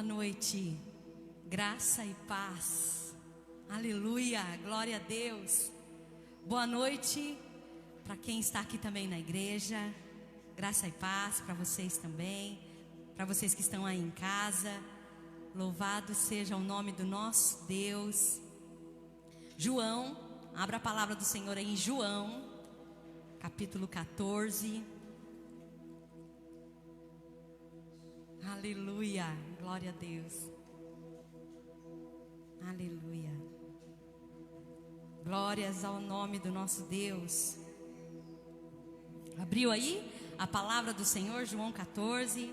Boa noite, graça e paz, aleluia, glória a Deus. Boa noite para quem está aqui também na igreja, graça e paz para vocês também, para vocês que estão aí em casa. Louvado seja o nome do nosso Deus. João, abra a palavra do Senhor aí em João, capítulo 14. Aleluia, glória a Deus. Aleluia. Glórias ao nome do nosso Deus. Abriu aí a palavra do Senhor, João 14.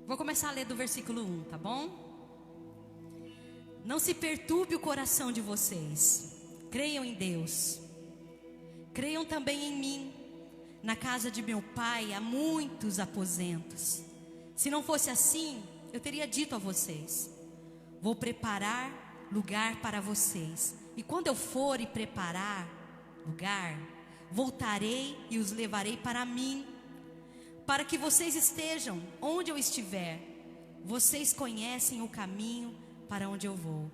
Vou começar a ler do versículo 1, tá bom? Não se perturbe o coração de vocês. Creiam em Deus. Creiam também em mim. Na casa de meu pai há muitos aposentos. Se não fosse assim, eu teria dito a vocês: vou preparar lugar para vocês. E quando eu for e preparar lugar, voltarei e os levarei para mim, para que vocês estejam onde eu estiver. Vocês conhecem o caminho para onde eu vou.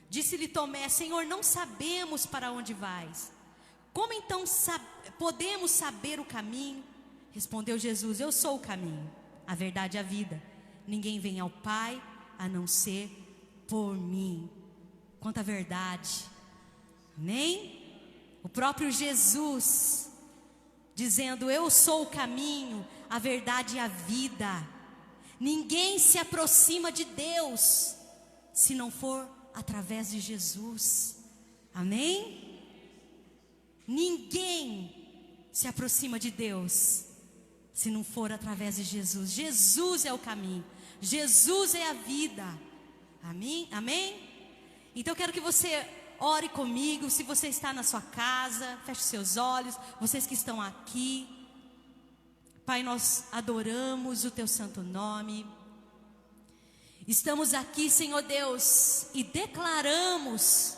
Disse-lhe Tomé: Senhor, não sabemos para onde vais. Como então podemos saber o caminho? Respondeu Jesus: eu sou o caminho, a verdade e a vida. Ninguém vem ao Pai a não ser por mim. Quanta verdade, amém? O próprio Jesus dizendo: eu sou o caminho, a verdade e a vida. Ninguém se aproxima de Deus se não for através de Jesus, amém? Ninguém se aproxima de Deus se não for através de Jesus. Jesus é o caminho, Jesus é a vida, amém? Amém? Então eu quero que você ore comigo. Se você está na sua casa, feche seus olhos. Vocês que estão aqui, Pai, nós adoramos o teu santo nome. Estamos aqui, Senhor Deus, e declaramos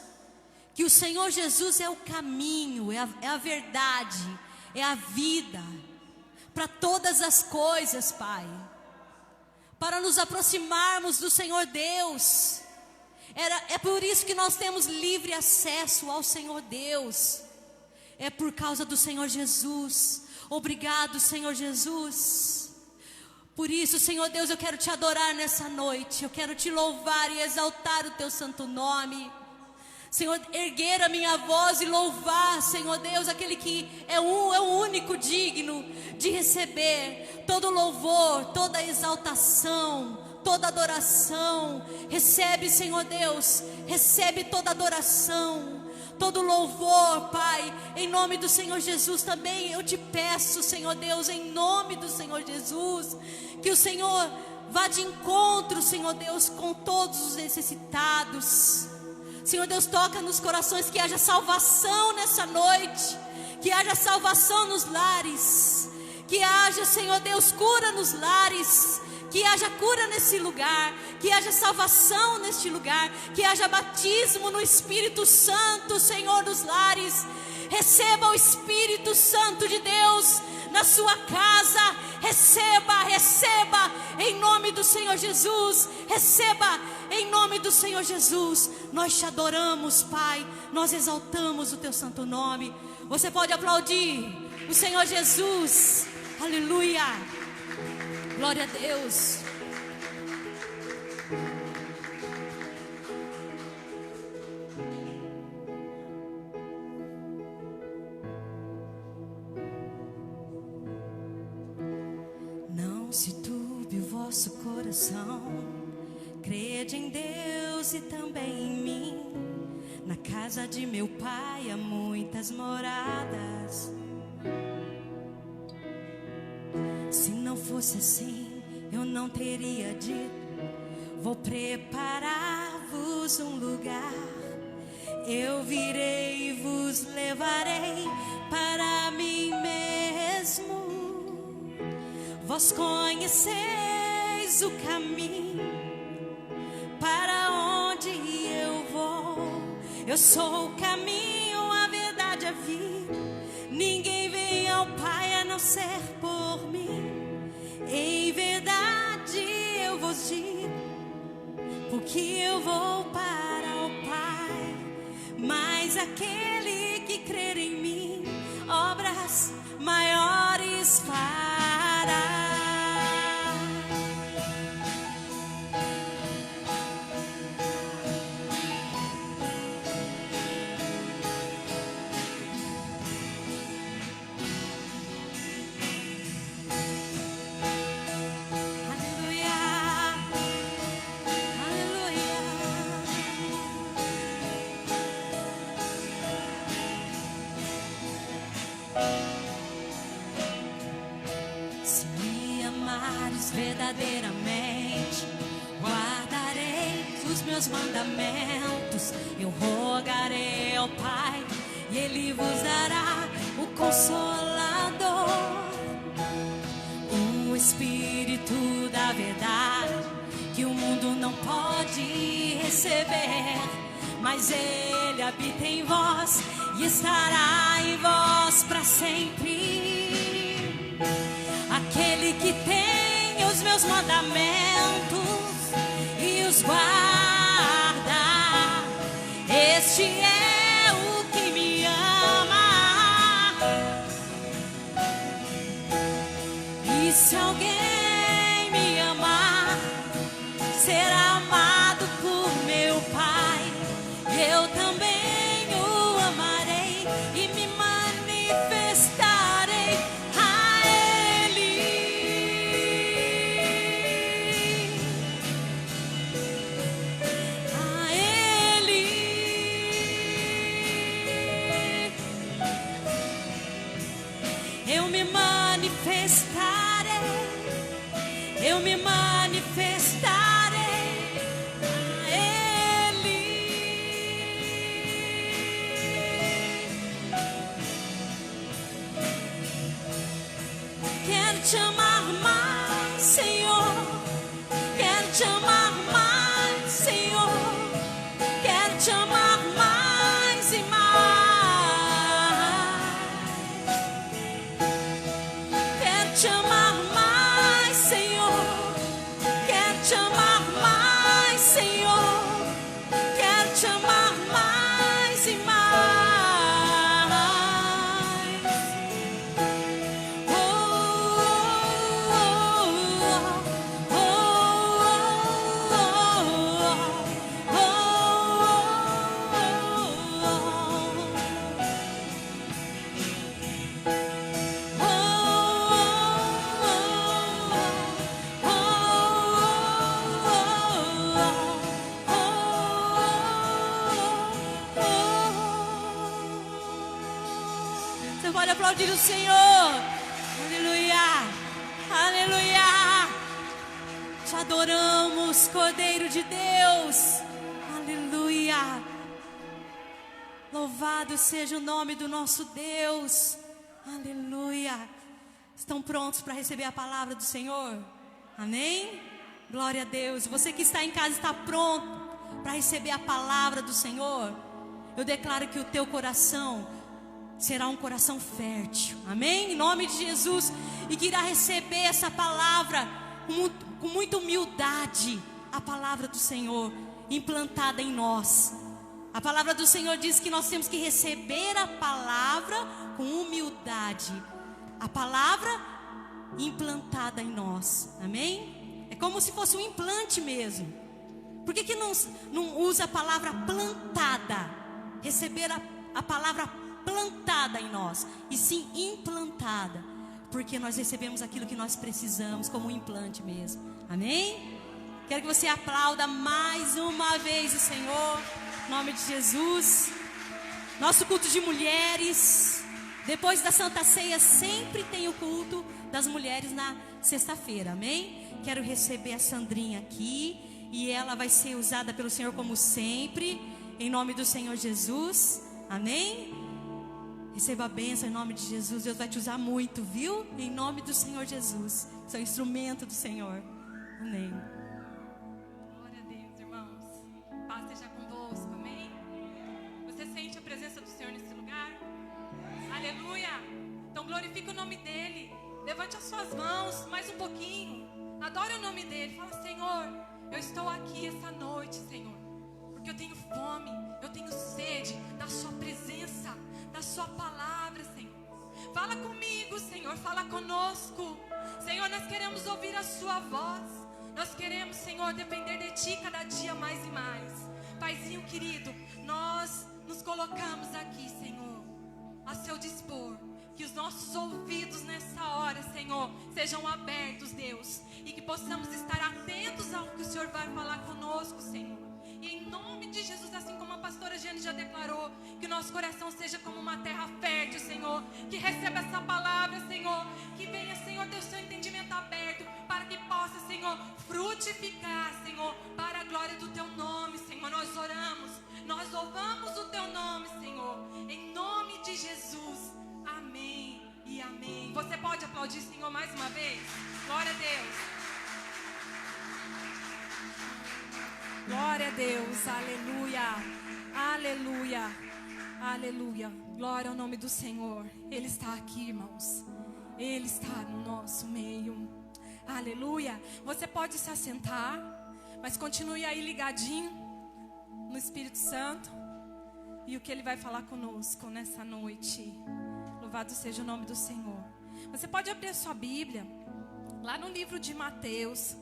que o Senhor Jesus é o caminho, é a verdade, é a vida para todas as coisas, Pai. Para nos aproximarmos do Senhor Deus, é por isso que nós temos livre acesso ao Senhor Deus. É por causa do Senhor Jesus. Obrigado, Senhor Jesus. Por isso, Senhor Deus, eu quero te adorar nessa noite. Eu quero te louvar e exaltar o teu santo nome. Senhor, erguer a minha voz e louvar, Senhor Deus, aquele que é o único digno de receber todo louvor, toda exaltação, toda adoração. Recebe, Senhor Deus, recebe toda adoração, todo louvor, Pai, em nome do Senhor Jesus. Também eu te peço, Senhor Deus, em nome do Senhor Jesus, que o Senhor vá de encontro, Senhor Deus, com todos os necessitados. Senhor Deus, toca nos corações, que haja salvação nessa noite, que haja salvação nos lares, que haja, Senhor Deus, cura nos lares, que haja cura nesse lugar, que haja salvação neste lugar, que haja batismo no Espírito Santo, Senhor, nos lares. Receba o Espírito Santo de Deus na sua casa. Receba, receba, em nome do Senhor Jesus. Receba, em nome do Senhor Jesus. Nós te adoramos, Pai. Nós exaltamos o teu santo nome. Você pode aplaudir o Senhor Jesus. Aleluia. Glória a Deus. Não se turbe o vosso coração. Crede em Deus e também em mim. Na casa de meu pai há muitas moradas. Se não fosse assim, eu não teria dito: vou preparar-vos um lugar. Eu virei e vos levarei para mim mesmo. Vós conheceis o caminho para onde eu vou. Eu sou o caminho, a verdade, a vida. Ninguém vem ao Pai a não ser por mim. Em vou para o Pai, mas aquele que crer em mim, obras maiores fará. Verdadeiramente guardarei os meus mandamentos. Eu rogarei ao Pai e Ele vos dará o Consolador, o Espírito da verdade, que o mundo não pode receber, mas Ele habita em vós e estará em vós para sempre. Aquele que tem os meus mandamentos e os guarda, este é o que me ama. E se alguém me amar, será amado por meu Pai. Eu também o amarei e me manifestarei a Ele. A Ele. Eu me manifestarei. Eu me manifestarei a Ele. Quero te amar mais, Senhor. Quero te amar mais, Senhor. Quero te amar mais e mais. Quero te amar mais, Senhor. Quero te amar mais, Senhor. Quero te amar mais e mais. Oh, oh, oh, oh, Você pode aplaudir o Senhor. Aleluia. Aleluia. Te adoramos, Cordeiro de Deus. Aleluia. Louvado seja o nome do nosso Deus. Aleluia. Estão prontos para receber a palavra do Senhor? Amém? Glória a Deus. Você que está em casa está pronto para receber a palavra do Senhor? Eu declaro que o teu coração será um coração fértil. Amém? Em nome de Jesus. E que irá receber essa palavra com muita humildade. A palavra do Senhor implantada em nós. A palavra do Senhor diz que nós temos que receber a palavra com humildade. A palavra implantada em nós. Amém? É como se fosse um implante mesmo. Por que não usa a palavra plantada? Receber a palavra plantada em nós, e sim implantada, porque nós recebemos aquilo que nós precisamos, como um implante mesmo. Amém? Quero que você aplauda mais uma vez o Senhor, em nome de Jesus. Nosso culto de mulheres, depois da Santa Ceia, sempre tem o culto das mulheres na sexta-feira. Amém? Quero receber a Sandrinha aqui, e ela vai ser usada pelo Senhor como sempre, em nome do Senhor Jesus. Amém? Receba a bênção em nome de Jesus. Deus vai te usar muito, viu? Em nome do Senhor Jesus. Você é um instrumento do Senhor. Amém. Glória a Deus, irmãos. Paz seja convosco, amém? Você sente a presença do Senhor nesse lugar? Aleluia. Então glorifique o nome dEle. Levante as suas mãos mais um pouquinho. Adore o nome dEle. Fala: Senhor, eu estou aqui essa noite, Senhor. porque eu tenho fome, eu tenho sede da sua presença, da sua palavra, Senhor. Fala comigo, Senhor, fala conosco. Senhor, nós queremos ouvir a sua voz. Nós queremos, Senhor, depender de ti cada dia mais e mais. Paizinho querido, nós nos colocamos aqui, Senhor, a seu dispor. Que os nossos ouvidos nessa hora, Senhor, sejam abertos, Deus. E que possamos estar atentos ao que o Senhor vai falar conosco, Senhor. E em nome de Jesus, assim como a pastora Jane já declarou, que o nosso coração seja como uma terra fértil, Senhor. Que receba essa palavra, Senhor. Que venha, Senhor, ter o seu entendimento aberto, para que possa, Senhor, frutificar, Senhor, para a glória do teu nome, Senhor. Nós oramos, nós louvamos o teu nome, Senhor. Em nome de Jesus. Amém e amém. Você pode aplaudir, Senhor, mais uma vez? Glória a Deus. Glória a Deus. Aleluia. Aleluia. Aleluia. Glória ao nome do Senhor. Ele está aqui, irmãos. Ele está no nosso meio. Aleluia. Você pode se assentar, mas continue aí ligadinho no Espírito Santo e o que Ele vai falar conosco nessa noite. Louvado seja o nome do Senhor. Você pode abrir a sua Bíblia lá no livro de Mateus,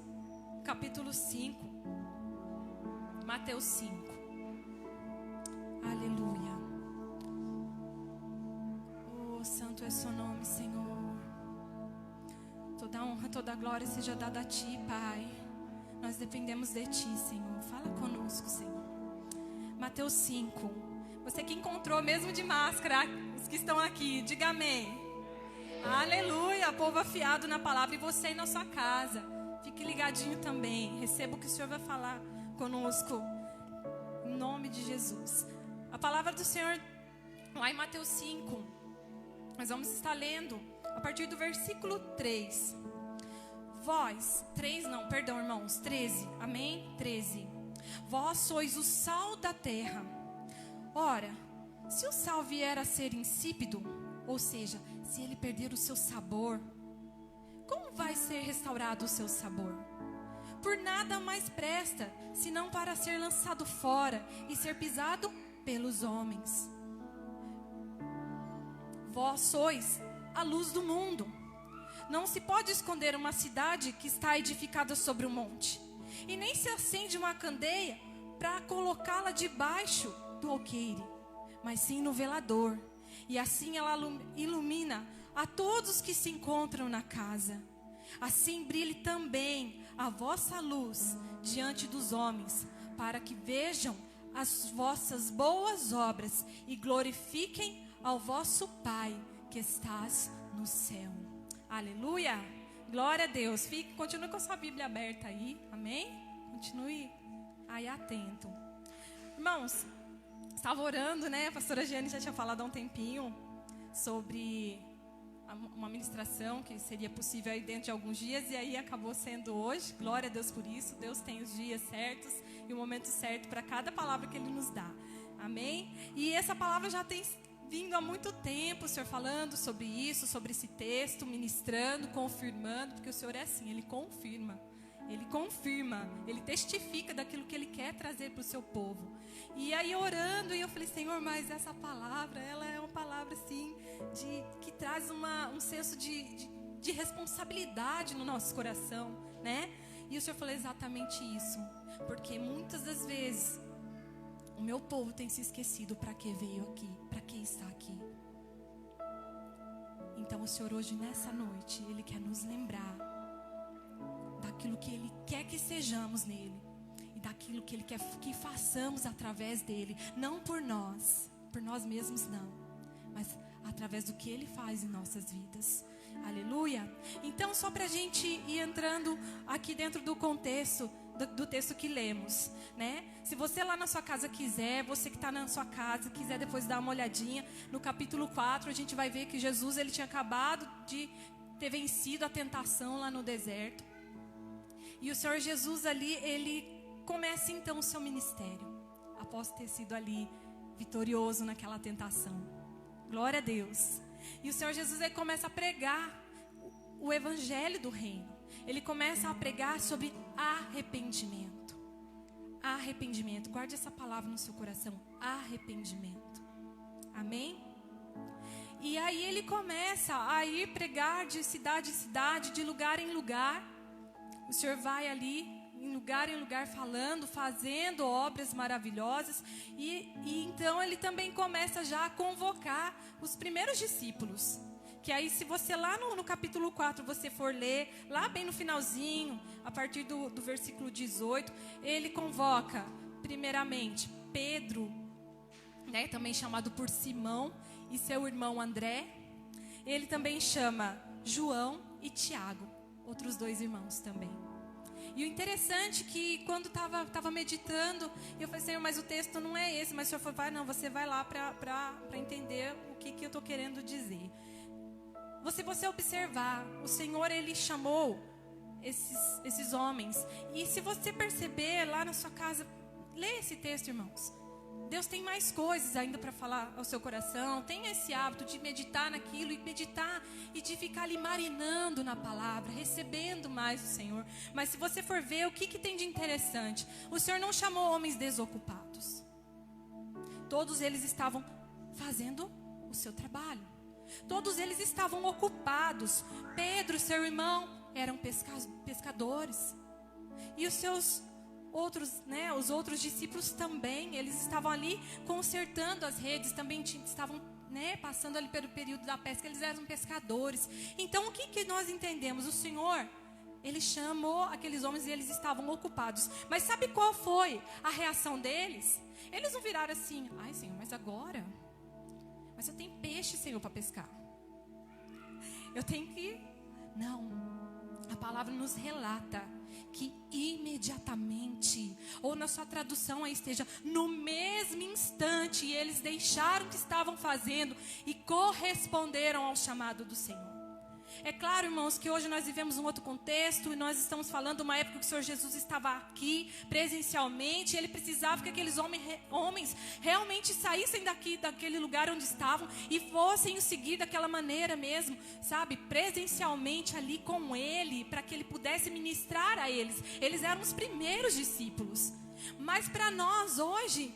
capítulo 5. Mateus 5. Aleluia. Oh, santo é o seu nome, Senhor. Toda honra, toda glória seja dada a ti, Pai. Nós dependemos de ti, Senhor. Fala conosco, Senhor. Mateus 5. Você que encontrou, mesmo de máscara, os que estão aqui, diga amém. Aleluia, povo afiado na palavra. E você aí na sua casa, fique ligadinho também. Receba o que o Senhor vai falar conosco, em nome de Jesus. A palavra do Senhor, lá em Mateus 5, nós vamos estar lendo a partir do versículo 3. Vós, 3 não, perdão, irmãos, 13, amém? 13. Vós sois o sal da terra. Ora, se o sal vier a ser insípido, ou seja, se ele perder o seu sabor, como vai ser restaurado o seu sabor? Por nada mais presta, senão para ser lançado fora e ser pisado pelos homens. Vós sois a luz do mundo. Não se pode esconder uma cidade que está edificada sobre um monte, e nem se acende uma candeia para colocá-la debaixo do alqueire, mas sim no velador, e assim ela ilumina a todos que se encontram na casa. Assim brilhe também a vossa luz diante dos homens, para que vejam as vossas boas obras e glorifiquem ao vosso Pai que estás no céu. Aleluia! Glória a Deus. Continue com a sua Bíblia aberta aí, amém? Continue aí atento. Irmãos, estava orando, né? A pastora Jane já tinha falado há um tempinho sobre uma ministração que seria possível aí dentro de alguns dias, e aí acabou sendo hoje. Glória a Deus por isso. Deus tem os dias certos e o momento certo para cada palavra que Ele nos dá, amém? E essa palavra já tem vindo há muito tempo, o Senhor falando sobre isso, sobre esse texto, ministrando, confirmando, porque o Senhor é assim, Ele confirma, Ele testifica daquilo que Ele quer trazer para o seu povo. E aí orando, e eu falei, Senhor, mas essa palavra, ela é uma palavra assim, que traz um senso de responsabilidade no nosso coração, né? E o Senhor falou exatamente isso, porque muitas das vezes o meu povo tem se esquecido para que veio aqui, para que está aqui. Então o Senhor hoje, nessa noite, Ele quer nos lembrar daquilo que Ele quer que sejamos nele, e daquilo que Ele quer que façamos através dele, não por nós mesmos não, mas através do que Ele faz em nossas vidas. Aleluia. Então, só para a gente ir entrando aqui dentro do contexto do texto que lemos, né? Se você lá na sua casa quiser, você que está na sua casa, quiser depois dar uma olhadinha, no capítulo 4, a gente vai ver que Jesus, ele tinha acabado de ter vencido a tentação lá no deserto. E o Senhor Jesus ali, ele começa então o seu ministério, após ter sido ali vitorioso naquela tentação. Glória a Deus. E o Senhor Jesus, ele começa a pregar o evangelho do reino. Ele começa a pregar sobre arrependimento. arrependimento. Guarde essa palavra no seu coração, arrependimento. Amém? E aí ele começa a ir pregar de cidade em cidade, de lugar em lugar. O Senhor vai ali, em lugar falando, fazendo obras maravilhosas. E então ele também começa já a convocar os primeiros discípulos. Que aí, se você lá no capítulo 4, você for ler, lá bem no finalzinho, a partir do versículo 18, ele convoca, primeiramente, Pedro, né, também chamado por Simão, e seu irmão André. Ele também chama João e Tiago, outros 2 irmãos também. E o interessante é que quando estava meditando, eu falei, Senhor, mas o texto não é esse. Mas o Senhor falou, vai, não, você vai lá para entender o que eu estou querendo dizer. Se você observar, o Senhor, Ele chamou esses homens. E se você perceber lá na sua casa, lê esse texto, irmãos. Deus tem mais coisas ainda para falar ao seu coração. Tenha esse hábito de meditar naquilo, e meditar e de ficar ali marinando na palavra, recebendo mais do Senhor. Mas se você for ver, o que tem de interessante? O Senhor não chamou homens desocupados. Todos eles estavam fazendo o seu trabalho. Todos eles estavam ocupados. Pedro, seu irmão, eram pescadores. E os seus outros, né, os outros discípulos também, eles estavam ali consertando as redes, também estavam, né, passando ali pelo período da pesca, eles eram pescadores. Então, o que nós entendemos? O Senhor, Ele chamou aqueles homens e eles estavam ocupados. Mas sabe qual foi a reação deles? Eles não viraram assim, ai, Senhor, mas agora? Mas eu tenho peixe, Senhor, para pescar. Eu tenho que... Não. A palavra nos relata que imediatamente, ou na sua tradução aí esteja, no mesmo instante, eles deixaram o que estavam fazendo e corresponderam ao chamado do Senhor. É claro, irmãos, que hoje nós vivemos um outro contexto e nós estamos falando de uma época que o Senhor Jesus estava aqui presencialmente. Ele precisava que aqueles homens realmente saíssem daquele lugar onde estavam e fossem o seguir daquela maneira mesmo, sabe? Presencialmente ali com Ele, para que Ele pudesse ministrar a eles. Eles eram os primeiros discípulos. Mas para nós hoje...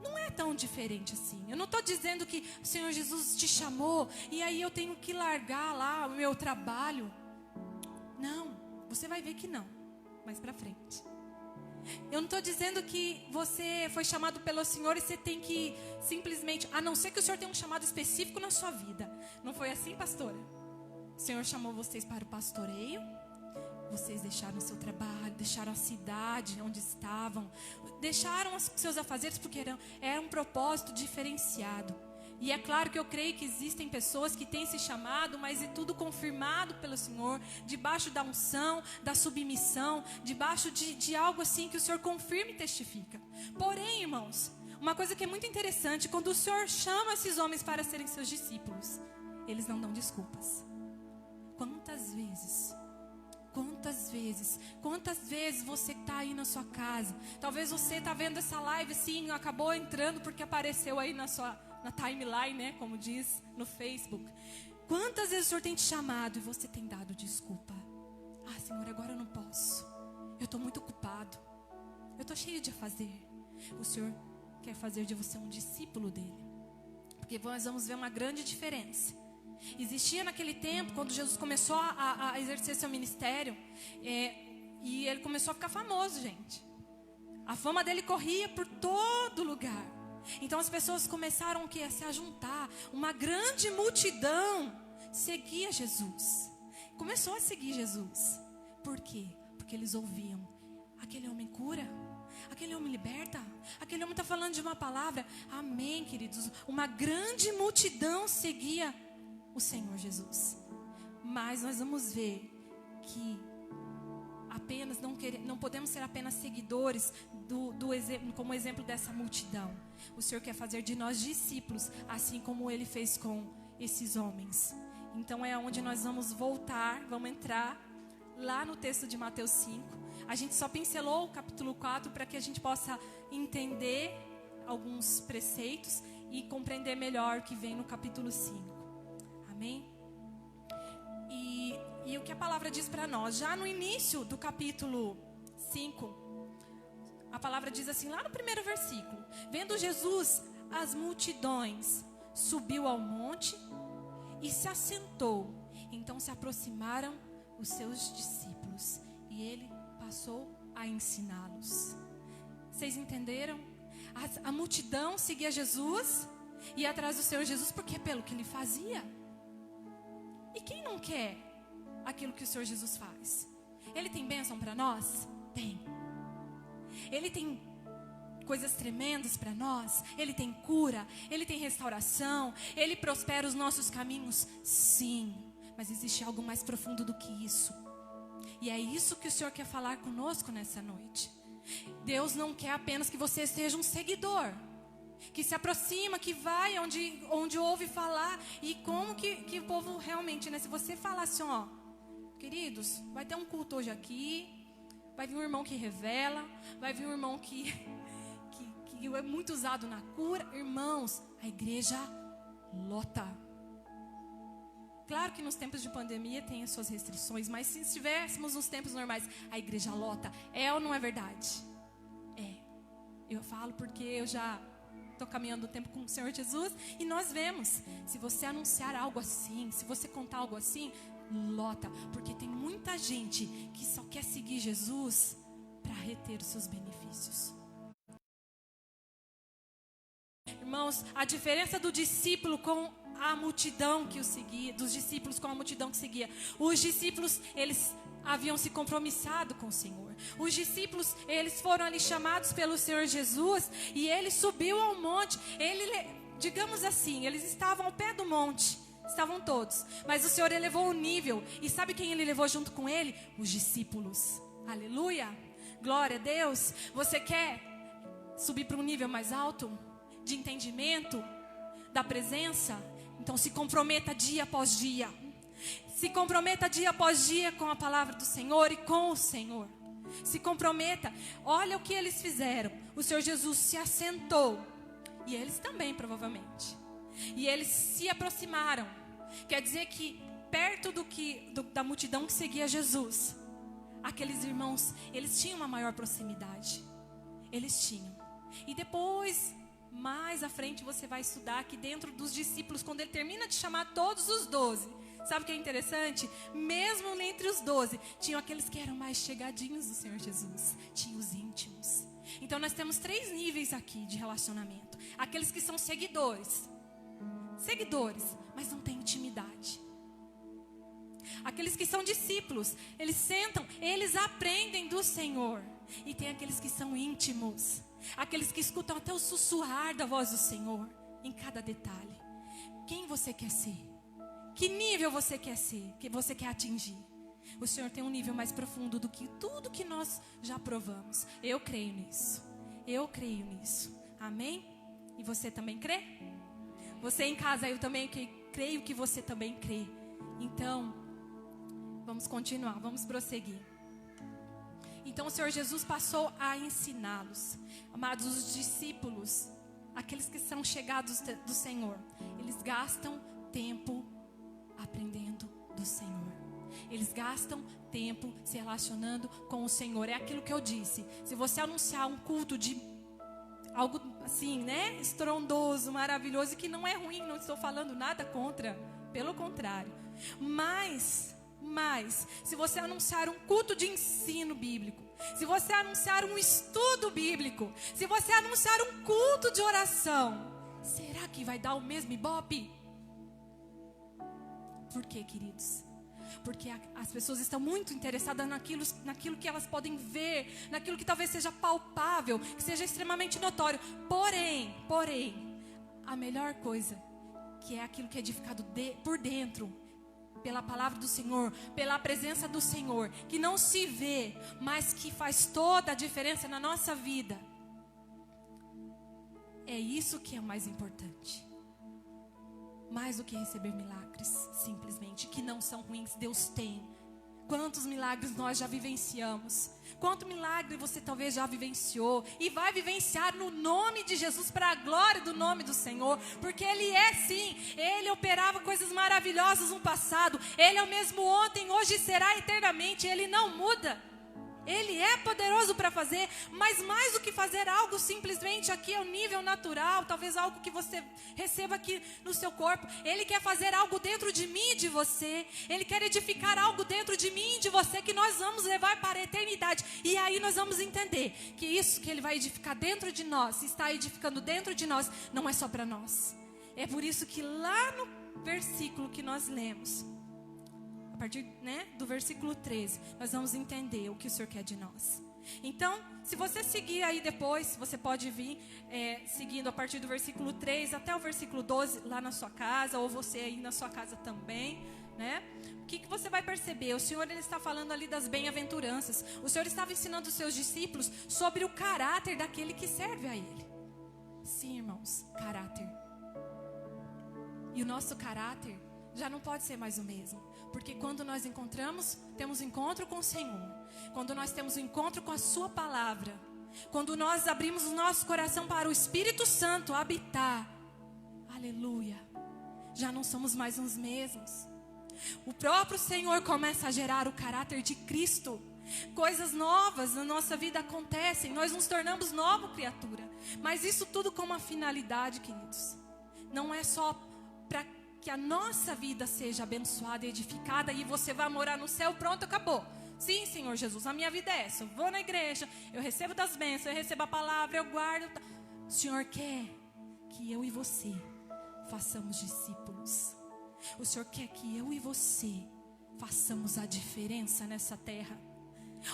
não é tão diferente assim. Eu não estou dizendo que o Senhor Jesus te chamou e aí eu tenho que largar lá o meu trabalho. Não, você vai ver que não, mais para frente. Eu não estou dizendo que você foi chamado pelo Senhor e você tem que simplesmente, a não ser que o Senhor tenha um chamado específico na sua vida. Não foi assim, pastora? O Senhor chamou vocês para o pastoreio. Vocês deixaram o seu trabalho, deixaram a cidade onde estavam, deixaram os seus afazeres porque era um propósito diferenciado. E é claro que eu creio que existem pessoas que têm esse chamado, mas é tudo confirmado pelo Senhor, debaixo da unção, da submissão, debaixo de algo assim que o Senhor confirma e testifica. Porém, irmãos, uma coisa que é muito interessante, quando o Senhor chama esses homens para serem seus discípulos, eles não dão desculpas. Quantas vezes você está aí na sua casa, talvez você está vendo essa live assim, acabou entrando porque apareceu aí na timeline, né, como diz no Facebook. Quantas vezes o Senhor tem te chamado e você tem dado desculpa? Ah, Senhor, agora eu não posso, eu estou muito ocupado, eu estou cheio de fazer. O Senhor quer fazer de você um discípulo dele, porque nós vamos ver uma grande diferença. Existia naquele tempo, quando Jesus começou a exercer seu ministério, e ele começou a ficar famoso, gente. A fama dele corria por todo lugar. Então as pessoas começaram a se ajuntar. Uma grande multidão seguia Jesus. Começou a seguir Jesus. Por quê? Porque eles ouviam: aquele homem cura, aquele homem liberta, aquele homem está falando de uma palavra. Amém, queridos. Uma grande multidão seguia o Senhor Jesus. Mas nós vamos ver que apenas não podemos ser apenas seguidores como exemplo dessa multidão. O Senhor quer fazer de nós discípulos, assim como Ele fez com esses homens. Então é onde nós vamos vamos entrar lá no texto de Mateus 5. A gente só pincelou o capítulo 4 para que a gente possa entender alguns preceitos e compreender melhor o que vem no capítulo 5. Amém? E o que a palavra diz para nós? Já no início do capítulo 5, A palavra diz assim, lá no primeiro versículo: vendo Jesus as multidões, subiu ao monte e se assentou. Então se aproximaram os seus discípulos e ele passou a ensiná-los. Vocês entenderam? A multidão seguia Jesus, ia atrás do Senhor Jesus, porque pelo que ele fazia. E quem não quer aquilo que o Senhor Jesus faz? Ele tem bênção para nós? Tem. Ele tem coisas tremendas para nós? Ele tem cura? Ele tem restauração? Ele prospera os nossos caminhos? Sim. Mas existe algo mais profundo do que isso. E é isso que o Senhor quer falar conosco nessa noite. Deus não quer apenas que você seja um seguidor, que se aproxima, que vai onde ouve falar. E como que o povo realmente, né? Se você falar assim, ó, queridos, vai ter um culto hoje aqui, vai vir um irmão que revela, vai vir um irmão que é muito usado na cura. Irmãos, a igreja lota. Claro que nos tempos de pandemia tem as suas restrições, mas se estivéssemos nos tempos normais, a igreja lota. É ou não é verdade? É. Eu falo porque eu já estou caminhando o tempo com o Senhor Jesus e nós vemos. Se você anunciar algo assim, se você contar algo assim, lota. Porque tem muita gente que só quer seguir Jesus para reter os seus benefícios. Irmãos, a diferença do discípulo com a multidão que o seguia, dos discípulos com a multidão que seguia. Os discípulos, eles haviam se compromissado com o Senhor. Os discípulos, eles foram ali chamados pelo Senhor Jesus e ele subiu ao monte. Digamos assim, eles estavam ao pé do monte, estavam todos, mas o Senhor elevou o nível. E sabe quem ele levou junto com ele? Os discípulos. Aleluia, glória a Deus. Você quer subir para um nível mais alto de entendimento da presença? Então se comprometa dia após dia. Se comprometa dia após dia com a palavra do Senhor e com o Senhor. Se comprometa. Olha o que eles fizeram. O Senhor Jesus se assentou. E eles também, provavelmente. E eles se aproximaram. Quer dizer que perto da multidão que seguia Jesus, aqueles irmãos, eles tinham uma maior proximidade. Eles tinham. E depois, mais à frente, você vai estudar que dentro dos discípulos, quando ele termina de chamar todos os 12, sabe o que é interessante? Mesmo entre os 12, tinham aqueles que eram mais chegadinhos do Senhor Jesus. Tinha os íntimos. Então nós temos 3 níveis aqui de relacionamento. Aqueles que são seguidores, mas não têm intimidade. Aqueles que são discípulos, eles sentam, eles aprendem do Senhor. E tem aqueles que são íntimos, aqueles que escutam até o sussurrar da voz do Senhor em cada detalhe. Quem você quer ser? Que nível você quer ser? Que você quer atingir? O Senhor tem um nível mais profundo do que tudo que nós já provamos. Eu creio nisso. Eu creio nisso. Amém? E você também crê? Você em casa, eu também creio que você também crê. Então, vamos continuar, vamos prosseguir. Então o Senhor Jesus passou a ensiná-los. Amados, os discípulos, aqueles que são chegados do Senhor, eles gastam tempo aprendendo do Senhor. Eles gastam tempo se relacionando com o Senhor. É aquilo que eu disse. Se você anunciar um culto de algo assim, né, estrondoso, maravilhoso, que não é ruim, não estou falando nada contra, pelo contrário. Mas, se você anunciar um culto de ensino bíblico, se você anunciar um estudo bíblico, se você anunciar um culto de oração, será que vai dar o mesmo ibope? Por quê, queridos? Porque as pessoas estão muito interessadas naquilo que elas podem ver, naquilo que talvez seja palpável, que seja extremamente notório. Porém, a melhor coisa, que é aquilo que é edificado por dentro, pela palavra do Senhor, pela presença do Senhor, que não se vê, mas que faz toda a diferença na nossa vida. É isso que é o mais importante. Mais do que receber milagres, simplesmente, que não são ruins, Deus tem. Quantos milagres nós já vivenciamos? Quanto milagre você talvez já vivenciou e vai vivenciar no nome de Jesus, para a glória do nome do Senhor, porque Ele é sim, Ele operava coisas maravilhosas no passado, Ele é o mesmo ontem, hoje e será eternamente, Ele não muda. Ele é poderoso para fazer, mas mais do que fazer algo simplesmente aqui ao nível natural, talvez algo que você receba aqui no seu corpo, Ele quer fazer algo dentro de mim e de você. Ele quer edificar algo dentro de mim e de você que nós vamos levar para a eternidade. E aí nós vamos entender que isso que Ele vai edificar dentro de nós, está edificando dentro de nós, não é só para nós. É por isso que lá no versículo que nós lemos, a partir, do versículo 13, nós vamos entender o que o Senhor quer de nós. Então, se você seguir aí depois, você pode vir seguindo a partir do versículo 3 até o versículo 12 lá na sua casa, ou você aí na sua casa também, O que você vai perceber? O Senhor, Ele está falando ali das bem-aventuranças. O Senhor estava ensinando os seus discípulos sobre o caráter daquele que serve a Ele. Sim, irmãos, caráter. E o nosso caráter já não pode ser mais o mesmo. Porque quando nós temos encontro com o Senhor, quando nós temos um encontro com a Sua palavra, quando nós abrimos o nosso coração para o Espírito Santo habitar, aleluia, já não somos mais os mesmos. O próprio Senhor começa a gerar o caráter de Cristo. Coisas novas na nossa vida acontecem, nós nos tornamos nova criatura. Mas isso tudo com uma finalidade, queridos. Não é só para que a nossa vida seja abençoada e edificada e você vai morar no céu, pronto, acabou. Sim, Senhor Jesus, a minha vida é essa. Eu vou na igreja, eu recebo das bênçãos, eu recebo a palavra, eu guardo. O Senhor quer que eu e você façamos discípulos. O Senhor quer que eu e você façamos a diferença nessa terra.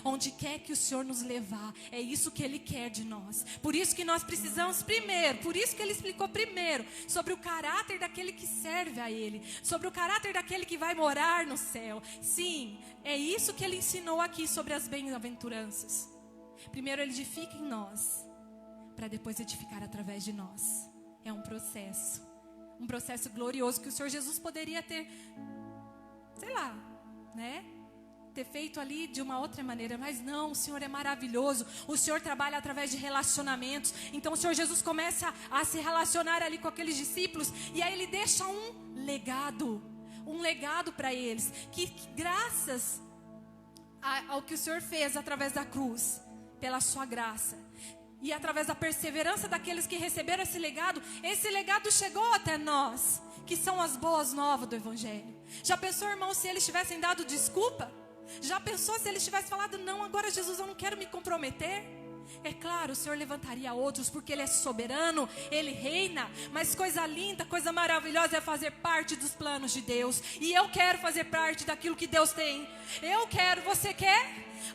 Onde quer que o Senhor nos levar, é isso que Ele quer de nós. Por isso que nós precisamos primeiro, por isso que Ele explicou primeiro sobre o caráter daquele que serve a Ele, sobre o caráter daquele que vai morar no céu. Sim, é isso que Ele ensinou aqui sobre as bem-aventuranças. Primeiro Ele edifica em nós, para depois edificar através de nós. É um processo glorioso que o Senhor Jesus poderia ter, ter feito ali de uma outra maneira, mas não, o Senhor é maravilhoso, o Senhor trabalha através de relacionamentos. Então o Senhor Jesus começa a se relacionar ali com aqueles discípulos, e aí Ele deixa um legado para eles, que graças ao que o Senhor fez através da cruz, pela sua graça, e através da perseverança daqueles que receberam esse legado chegou até nós, que são as boas novas do Evangelho. Já pensou, irmão, se eles tivessem dado desculpa? Já pensou se eles tivessem falado, não, agora Jesus, eu não quero me comprometer? É claro, o Senhor levantaria outros, porque Ele é soberano, Ele reina. Mas coisa linda, coisa maravilhosa é fazer parte dos planos de Deus. E eu quero fazer parte daquilo que Deus tem. Eu quero, você quer?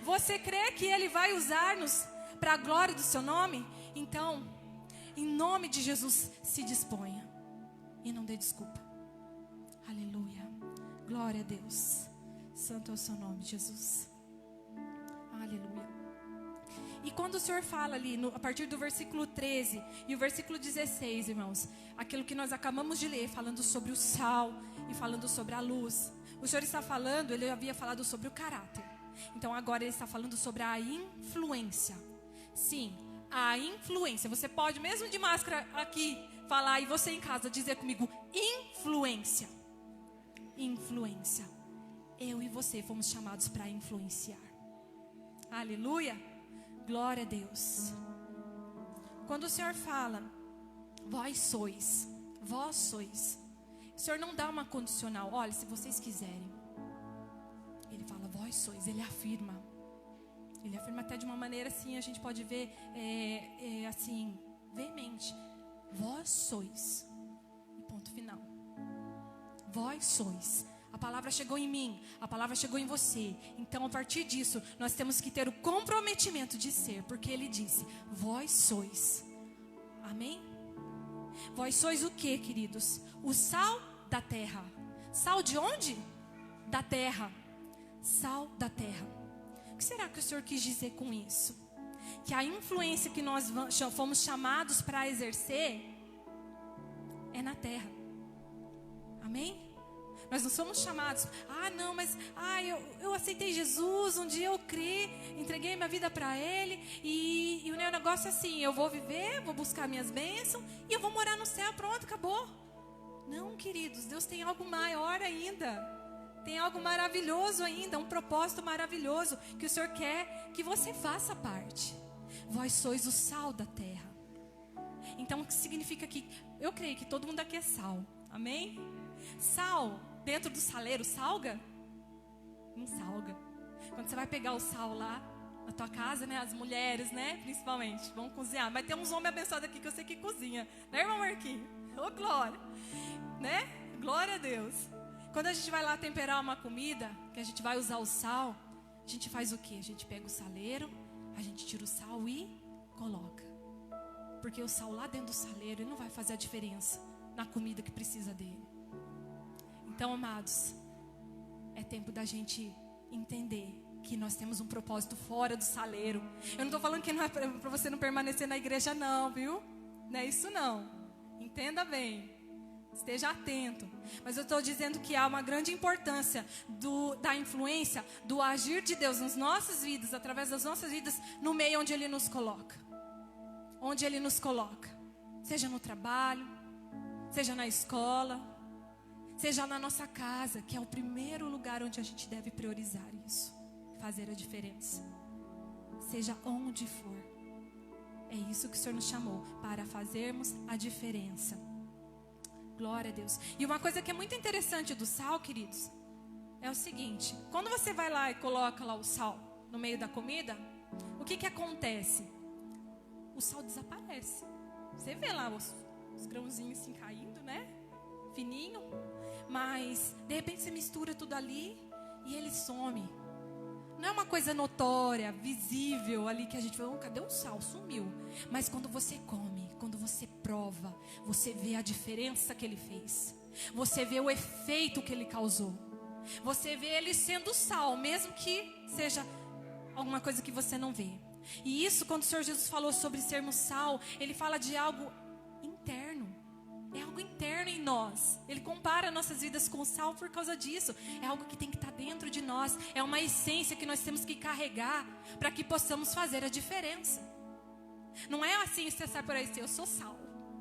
Você crê que Ele vai usar-nos para a glória do seu nome? Então, em nome de Jesus, se disponha e não dê desculpa. Aleluia, glória a Deus. Santo é o seu nome, Jesus. Aleluia. E quando o Senhor fala ali, a partir do versículo 13 e o versículo 16, irmãos, aquilo que nós acabamos de ler, falando sobre o sal e falando sobre a luz, o Senhor está falando, Ele havia falado sobre o caráter. Então agora Ele está falando sobre a influência. Sim, a influência. Você pode, mesmo de máscara aqui, falar, e você em casa dizer comigo, influência. Influência. Eu e você fomos chamados para influenciar. Aleluia. Glória a Deus. Quando o Senhor fala, vós sois, o Senhor não dá uma condicional. Olha, se vocês quiserem. Ele fala, vós sois. Ele afirma até de uma maneira assim, a gente pode ver assim, veemente. Vós sois. E ponto final. Vós sois. A palavra chegou em mim, a palavra chegou em você. Então, a partir disso, nós temos que ter o comprometimento de ser, porque Ele disse, vós sois. Amém? Vós sois o que, queridos? O sal da terra. Sal de onde? Da terra. Sal da terra. O que será que o Senhor quis dizer com isso? Que a influência que nós fomos chamados para exercer é na terra. Amém? Nós não somos chamados, eu aceitei Jesus, um dia eu criei, entreguei minha vida para Ele, e o meu negócio é assim, eu vou viver, vou buscar minhas bênçãos, e eu vou morar no céu, pronto, acabou. Não, queridos, Deus tem algo maior ainda. Tem algo maravilhoso ainda, um propósito maravilhoso que o Senhor quer que você faça parte. Vós sois o sal da terra. Então, o que significa que eu creio que todo mundo aqui é sal. Amém? Sal, dentro do saleiro, salga? Não salga. Quando você vai pegar o sal lá na tua casa, né? As mulheres, né? Principalmente, vão cozinhar. Mas tem uns homens abençoados aqui que eu sei que cozinha. Né, irmão Marquinhos? Ô, glória. Né? Glória a Deus. Quando a gente vai lá temperar uma comida, que a gente vai usar o sal, a gente faz o quê? A gente pega o saleiro, a gente tira o sal e coloca. Porque o sal lá dentro do saleiro, ele não vai fazer a diferença na comida que precisa dele. Então, amados, é tempo da gente entender que nós temos um propósito fora do saleiro. Eu não estou falando que não é para você não permanecer na igreja não, viu? Não é isso não. Entenda bem. Esteja atento. Mas eu estou dizendo que há uma grande importância da influência, do agir de Deus nas nossas vidas, através das nossas vidas, no meio onde Ele nos coloca. Onde Ele nos coloca. Seja no trabalho, seja na escola, seja na nossa casa, que é o primeiro lugar onde a gente deve priorizar isso. Fazer a diferença. Seja onde for. É isso que o Senhor nos chamou, para fazermos a diferença. Glória a Deus. E uma coisa que é muito interessante do sal, queridos, é o seguinte: quando você vai lá e coloca lá o sal no meio da comida, o que que acontece? O sal desaparece. Você vê lá os grãozinhos assim caindo, né? Fininho. Mas, de repente, você mistura tudo ali e ele some. Não é uma coisa notória, visível ali que a gente fala, cadê o sal? Sumiu. Mas quando você come, quando você prova, você vê a diferença que ele fez. Você vê o efeito que ele causou. Você vê ele sendo sal, mesmo que seja alguma coisa que você não vê. E isso, quando o Senhor Jesus falou sobre sermos sal, Ele fala de algo interno. É algo interno em nós. Ele compara nossas vidas com sal por causa disso. É algo que tem que estar dentro de nós. É uma essência que nós temos que carregar para que possamos fazer a diferença. Não é assim, você sai por aí e diz, eu sou sal.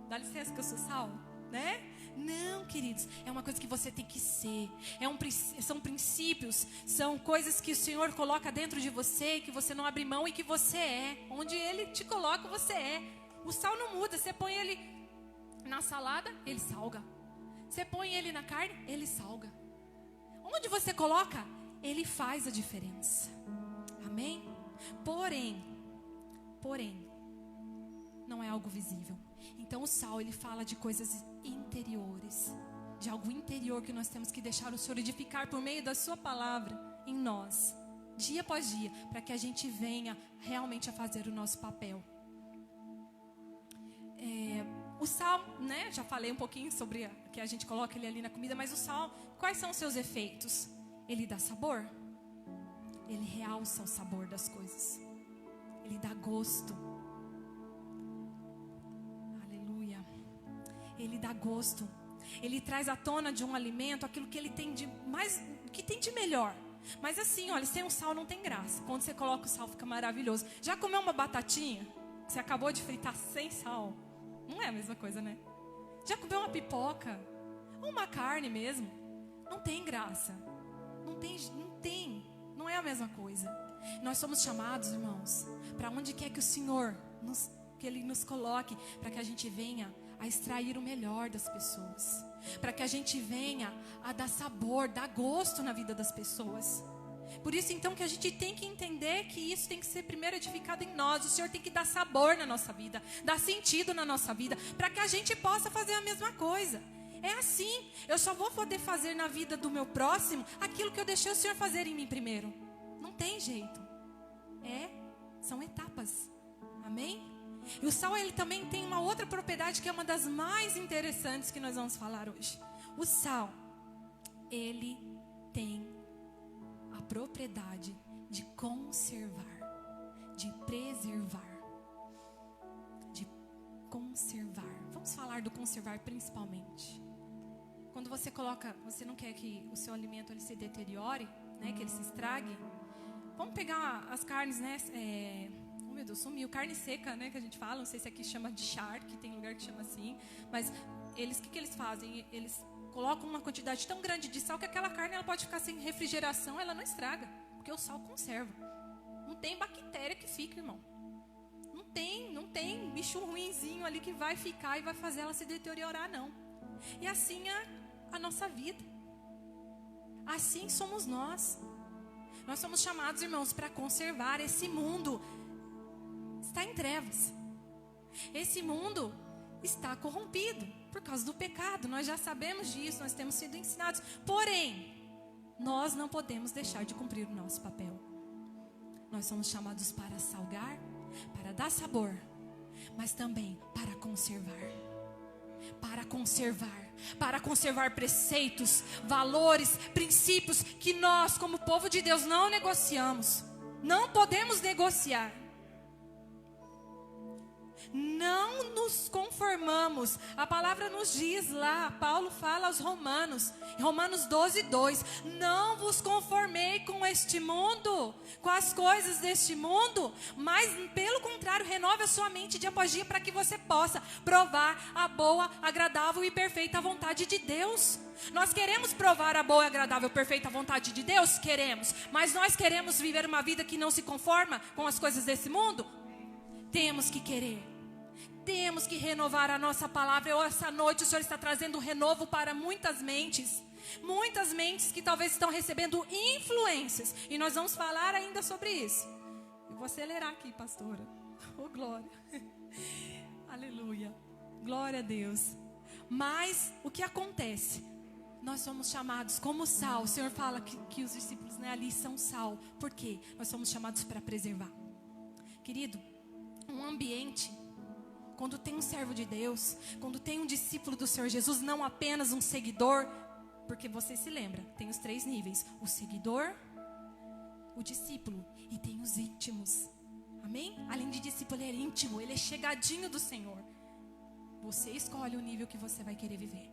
Dá licença que eu sou sal, né? Não, queridos, é uma coisa que você tem que ser. São princípios, são coisas que o Senhor coloca dentro de você, que você não abre mão e que você é. Onde Ele te coloca, você é. O sal não muda, você põe ele na salada, ele salga. Você põe ele na carne, ele salga. Onde você coloca, ele faz a diferença. Amém? Porém, não é algo visível. Então o sal, ele fala de coisas interiores, de algo interior que nós temos que deixar o Senhor edificar por meio da sua palavra em nós, dia após dia, para que a gente venha realmente a fazer o nosso papel. O sal, né? Já falei um pouquinho sobre que a gente coloca ele ali na comida, mas o sal, quais são os seus efeitos? Ele dá sabor. Ele realça o sabor das coisas. Ele dá gosto. Aleluia. Ele dá gosto. Ele traz à tona de um alimento aquilo que ele tem de mais, que tem de melhor. Mas assim, olha, sem o sal não tem graça. Quando você coloca o sal fica maravilhoso. Já comeu uma batatinha que você acabou de fritar sem sal? Não é a mesma coisa, né? Já comeu uma pipoca? Ou uma carne mesmo? Não tem graça. Não é a mesma coisa. Nós somos chamados, irmãos, para onde quer que o Senhor que Ele nos coloque, para que a gente venha a extrair o melhor das pessoas. Para que a gente venha a dar sabor, dar gosto na vida das pessoas. Por isso, então, que a gente tem que entender que isso tem que ser primeiro edificado em nós. O Senhor tem que dar sabor na nossa vida, dar sentido na nossa vida, para que a gente possa fazer a mesma coisa. É assim, eu só vou poder fazer na vida do meu próximo aquilo que eu deixei o Senhor fazer em mim primeiro. Não tem jeito. São etapas. Amém? E o sal, ele também tem uma outra propriedade que é uma das mais interessantes que nós vamos falar hoje. O sal, ele tem a propriedade de conservar, de preservar, de conservar. Vamos falar do conservar principalmente. Quando você coloca, você não quer que o seu alimento ele se deteriore, né, que ele se estrague. Vamos pegar as carnes, né? Oh meu Deus, sumiu. Carne seca, né? Que a gente fala. Não sei se aqui chama de charque, tem lugar que chama assim. Mas o que eles fazem? Eles Coloca uma quantidade tão grande de sal que aquela carne ela pode ficar sem refrigeração, ela não estraga, porque o sal conserva. Não tem bactéria que fica, irmão. Não tem bicho ruinzinho ali que vai ficar e vai fazer ela se deteriorar, não. E assim é a nossa vida. Assim somos nós. Nós somos chamados, irmãos, para conservar. Esse mundo está em trevas. Esse mundo está corrompido por causa do pecado. Nós já sabemos disso, nós temos sido ensinados. Porém, nós não podemos deixar de cumprir o nosso papel. Nós somos chamados para salgar, para dar sabor, mas também para conservar. Para conservar preceitos, valores, princípios que nós, como povo de Deus, não negociamos. Não podemos negociar. Não nos conformamos. A palavra nos diz lá, Paulo fala aos Romanos, em Romanos 12:2, não vos conformei com este mundo, com as coisas deste mundo, mas pelo contrário, renove a sua mente de após dia para que você possa provar a boa, agradável e perfeita vontade de Deus. Nós queremos provar a boa, agradável e perfeita vontade de Deus? Queremos. Mas nós queremos viver uma vida que não se conforma com as coisas desse mundo? Temos que querer. Temos que renovar a nossa palavra. Essa noite o Senhor está trazendo um renovo para muitas mentes. Muitas mentes que talvez estão recebendo influências. E nós vamos falar ainda sobre isso. Eu vou acelerar aqui, pastora. Oh, glória. Aleluia. Glória a Deus. Mas o que acontece? Nós somos chamados como sal. O Senhor fala que os discípulos, né, ali são sal. Por quê? Nós somos chamados para preservar. Querido, um ambiente, quando tem um servo de Deus, quando tem um discípulo do Senhor Jesus, não apenas um seguidor, porque você se lembra, tem os 3 níveis: o seguidor, o discípulo e tem os íntimos. Amém? Além de discípulo, ele é íntimo, ele é chegadinho do Senhor. Você escolhe o nível que você vai querer viver.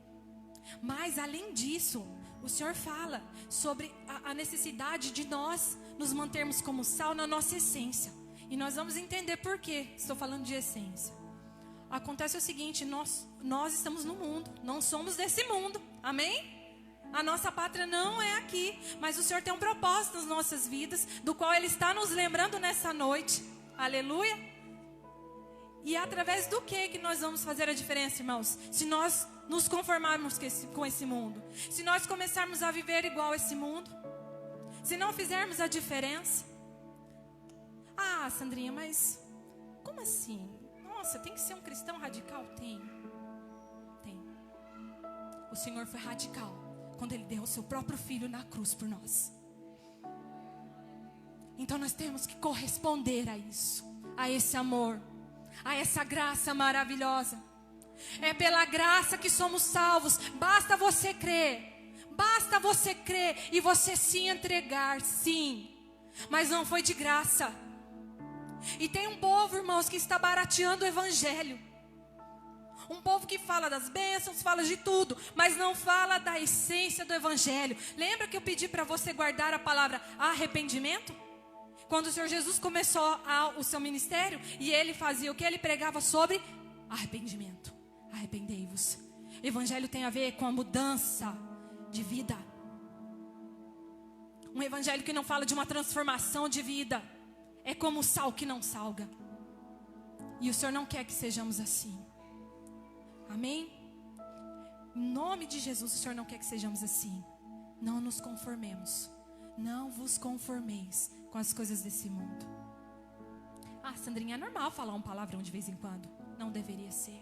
Mas além disso, o Senhor fala sobre a necessidade de nós nos mantermos como sal na nossa essência. E nós vamos entender por quê estou falando de essência. Acontece o seguinte, nós estamos no mundo, não somos desse mundo, amém? A nossa pátria não é aqui, mas o Senhor tem um propósito nas nossas vidas, do qual Ele está nos lembrando nessa noite, aleluia? E através do que nós vamos fazer a diferença, irmãos? Se nós nos conformarmos com esse mundo, se nós começarmos a viver igual a esse mundo, se não fizermos a diferença. Ah, Sandrinha, mas como assim? Nossa, tem que ser um cristão radical? Tem. O Senhor foi radical quando Ele deu o seu próprio Filho na cruz por nós. Então nós temos que corresponder a isso, a esse amor, a essa graça maravilhosa. É pela graça que somos salvos. Basta você crer e você se entregar, sim. Mas não foi de graça. E tem um povo, irmãos, que está barateando o evangelho. Um povo que fala das bênçãos, fala de tudo, mas não fala da essência do evangelho. Lembra que eu pedi para você guardar a palavra arrependimento? Quando o Senhor Jesus começou o seu ministério, e Ele fazia o que? Ele pregava sobre arrependimento. Arrependei-vos. Evangelho tem a ver com a mudança de vida. Um evangelho que não fala de uma transformação de vida. É como o sal que não salga. E o Senhor não quer que sejamos assim. Amém? Em nome de Jesus, o Senhor não quer que sejamos assim. Não nos conformemos. Não vos conformeis com as coisas desse mundo. Ah, Sandrinha, é normal falar um palavrão de vez em quando. Não deveria ser.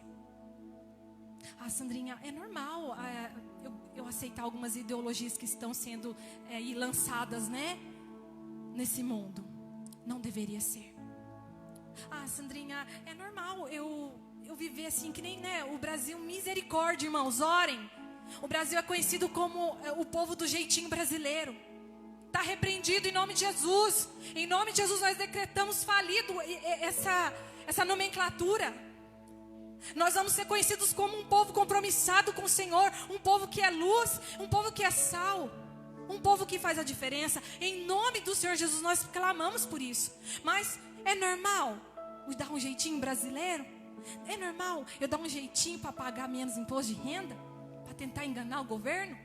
Ah, Sandrinha, é normal eu aceitar algumas ideologias que estão sendo lançadas, né, nesse mundo. Não deveria ser. Ah, Sandrinha, é normal eu viver assim, que nem, né, o Brasil, misericórdia, irmãos, orem. O Brasil é conhecido como o povo do jeitinho brasileiro. Está repreendido em nome de Jesus. Em nome de Jesus nós decretamos falido essa nomenclatura. Nós vamos ser conhecidos como um povo compromissado com o Senhor. Um povo que é luz, um povo que é sal. Um povo que faz a diferença. Em nome do Senhor Jesus nós clamamos por isso. Mas é normal eu dar um jeitinho brasileiro? É normal eu dar um jeitinho para pagar menos imposto de renda? para tentar enganar o governo?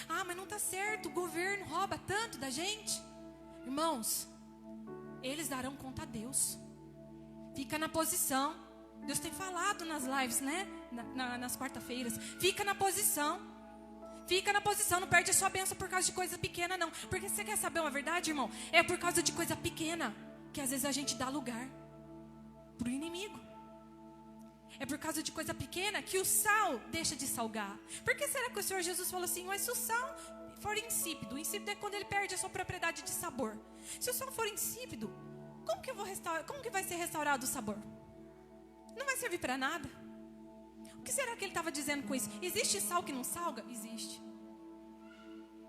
Ah, mas não está certo, o governo rouba tanto da gente. Irmãos, eles darão conta a Deus. Fica na posição. Deus tem falado nas lives, né? Nas quarta-feiras. Fica na posição. Fica na posição, não perde a sua bênção por causa de coisa pequena, não. Porque você quer saber uma verdade, irmão? É por causa de coisa pequena que às vezes a gente dá lugar pro inimigo. É por causa de coisa pequena que o sal deixa de salgar. Por que será que o Senhor Jesus falou assim, mas se o sal for insípido, o insípido é quando ele perde a sua propriedade de sabor. Se o sal for insípido, como que vai ser restaurado o sabor? Não vai servir para nada. O que será que ele estava dizendo com isso? Existe sal que não salga? Existe.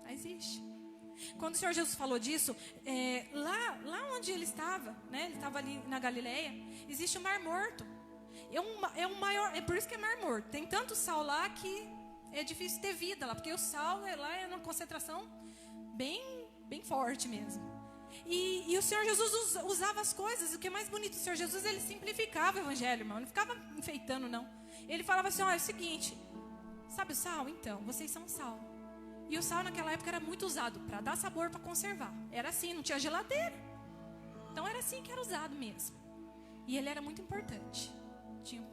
Existe. Quando o Senhor Jesus falou disso, lá onde ele estava, né? Ele estava ali na Galileia, existe um mar morto. É por isso que é mar morto. Tem tanto sal lá que é difícil ter vida lá, porque o sal lá é uma concentração bem forte mesmo. E o Senhor Jesus usava as coisas. O que é mais bonito, o Senhor Jesus, ele simplificava o evangelho, irmão. Não ficava enfeitando, não. Ele falava assim, olha, é o seguinte, sabe o sal? Então, vocês são sal. E o sal naquela época era muito usado para dar sabor, para conservar. Era assim, não tinha geladeira. Então era assim que era usado mesmo. E ele era muito importante. Tinha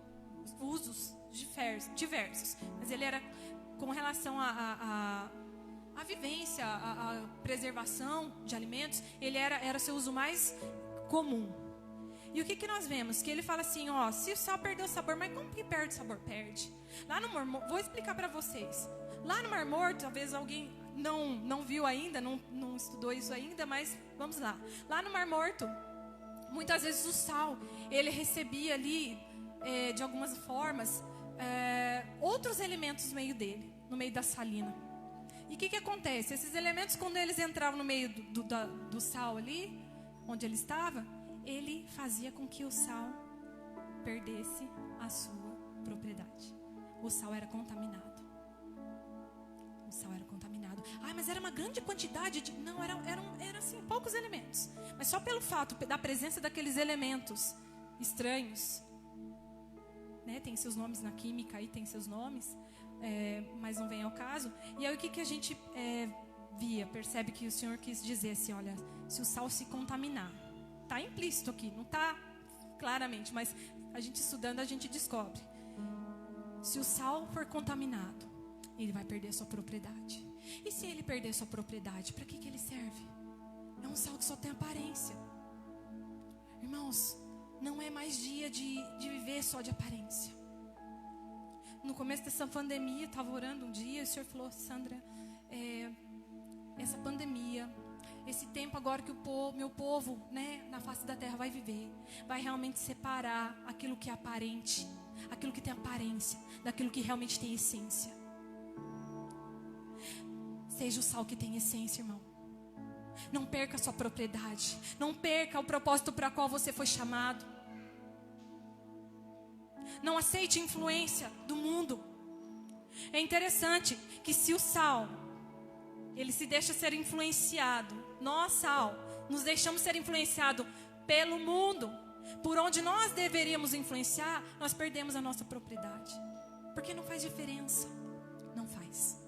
usos diversos. Mas ele era com relação à vivência, à preservação de alimentos, ele era seu uso mais comum. E o que nós vemos? Que ele fala assim, ó, se o sal perdeu o sabor, mas como que perde o sabor? Perde. Lá no Mar Morto, vou explicar para vocês. Lá no Mar Morto, talvez alguém não viu ainda, não estudou isso ainda, mas vamos lá. Lá no Mar Morto, muitas vezes o sal, ele recebia ali, de algumas formas, outros elementos no meio dele, no meio da salina. E o que acontece? Esses elementos, quando eles entravam no meio do sal ali, onde ele estava, ele fazia com que o sal perdesse a sua propriedade. O sal era contaminado. O sal era contaminado. Ah, mas era uma grande quantidade de... Não, eram assim, poucos elementos. Mas só pelo fato da presença daqueles elementos estranhos, né? Tem seus nomes na química, aí tem seus nomes, mas não vem ao caso. E aí o que a gente percebe que o Senhor quis dizer assim, olha, se o sal se contaminar, está implícito aqui, não está claramente, mas a gente estudando a gente descobre. Se o sal for contaminado, ele vai perder sua propriedade. E se ele perder sua propriedade, para que ele serve? É um sal que só tem aparência. Irmãos, não é mais dia de viver só de aparência. No começo dessa pandemia, eu estava orando um dia, e o Senhor falou, Sandra, essa pandemia, esse tempo agora que meu povo, né, na face da terra vai viver, vai realmente separar aquilo que é aparente, aquilo que tem aparência, daquilo que realmente tem essência. Seja o sal que tem essência, irmão. Não perca a sua propriedade. Não perca o propósito para qual você foi chamado. Não aceite influência do mundo. É interessante que se o sal, ele se deixa ser influenciado, nós, sal, nos deixamos ser influenciados pelo mundo, por onde nós deveríamos influenciar, nós perdemos a nossa propriedade. Porque não faz diferença. Não faz.